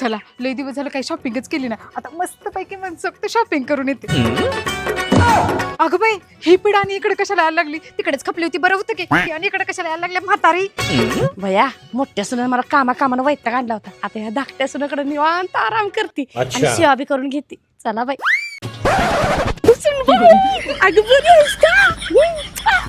चला लई दिवस झालं काही शॉपिंगच केली ना, आता मस्त पैकी मनसोक्त शॉपिंग करून येते. अगं बाई, ही पिढ आणि इकडे कशाला यायला लागली? तिकडेच खपली होती बरं होतं की, आणि इकडे कशाला यायला लागल्या म्हातारी? भया मोठ्या सुना मला कामानं वैताग आणला होता. आता ह्या धाकट्या सुनाकडे निवांत आराम करते आणि सेवा बी करून घेते. चला बाई. अगं बरी आहेस का?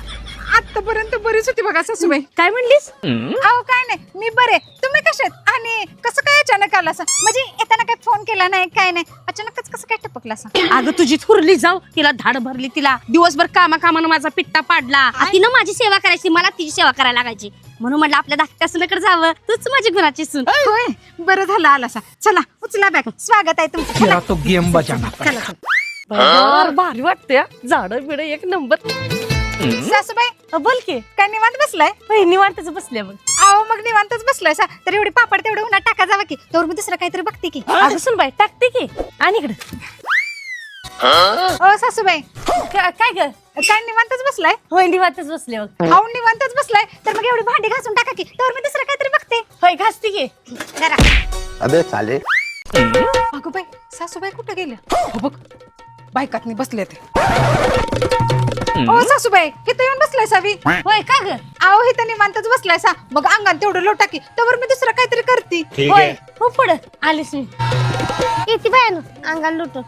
आतापर्यंत बरीच होती बघा सासूबाई. काय म्हणलीस? अहो काय नाही, मी बरे. तुम्ही कशात? आणि कसं काय अचानक आला असं? म्हणजे येताना काय फोन केला नाही, काय नाही, अचानकच कसं काय टपकला असं? अगं तुझी थुरली जाऊ, तिला धाड भरली, तिला दिवसभर कामानं माझा पिट्टा पाडला. तिनं माझी सेवा करायची, मला तिची सेवा करायला लागायची. म्हणून म्हटलं आपल्या धाकट्या सुनाकडे जावं. तूच माझी गुणाची सून. होय, बरं झालं आला असा. चला उचला बॅग, स्वागत आहे तुमचं. चला. तो गेम बजाना. चला चला. बरं, भारी वाटते. झाडं बिड एक नंबर. सासूबाई बोल की. काय निवांत बसलाय? निवांतच बसले मग. अहो मग निवांतच बसलाय सा, तर एवढी पापड तेवढं उन्हात टाका जावं की, तर मी दुसरं काहीतरी बघते की. अगं सुन बाई, टाकते की. आणि इकडे ओ सासूबाई, काय ग? काय निवांतच बसलाय? होय, निवांतच बसले मग. अहो निवांतच बसलाय, तर मग एवढी भांडी घासून टाका की, तर मी दुसरं काहीतरी बघते. होय, घासते की. जरा. अबे साले. अगं बाई, सासूबाई कुठे गेल्या? हो बघ, बायकातनी बसले ते. ओ सासूबाई, इथं येऊन बसलाय सावी. होय का ग? अहो इथं निवांतच बसलाय सा, मग अंगात तेवढं लोटा की, तर मी दुसरं काहीतरी करते. होय, हो पुढं आलीस मी. येते बाय अंगाला लुटून.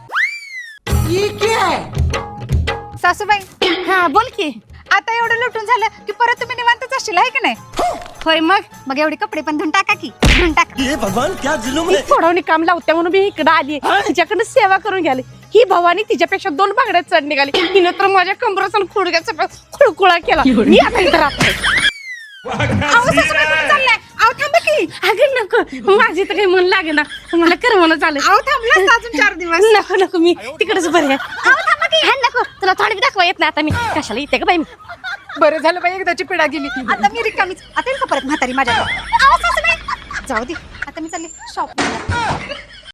सासूबाई, हा बोल की. आता एवढं लुटून झालं की परत तुम्ही निवांतच असशील आहे की नाही? होय मग एवढे कपडे पण धुवून टाका की, धुवून टाका. ये भगवान क्या जुलूम है. थोडवणी काम लावत्या म्हणून मी इकडे आली. तिच्याकडे सेवा करून घ्याली. ही भवानी तिच्यापेक्षा 2 बांगड्या चढ निघाली. हिनं तर माझ्या कंबराचा खुडक्याचा खुळकुळा केला. मी आता इथं राहते. अहो सासूबाई कुठे चाललाय? अहो थांबा की. अगं नको, माझी तर काही मन लागे ना, मला करमणं चालेल. अहो थांबलाच अजून 4 दिवस. नको मी तिकडेच बरे आहे. थांबा की. नको, तुला थोडी दाखवा येत नाही आता. मी कशाला येते का बाई? मी बरं झालं बाई, एकदाची पिढा गेली. आता मी रिकामीच. आता येईल का परत म्हातारी माझ्या? अहो सासूबाई, जाऊ दे, आता मी चालले शॉप.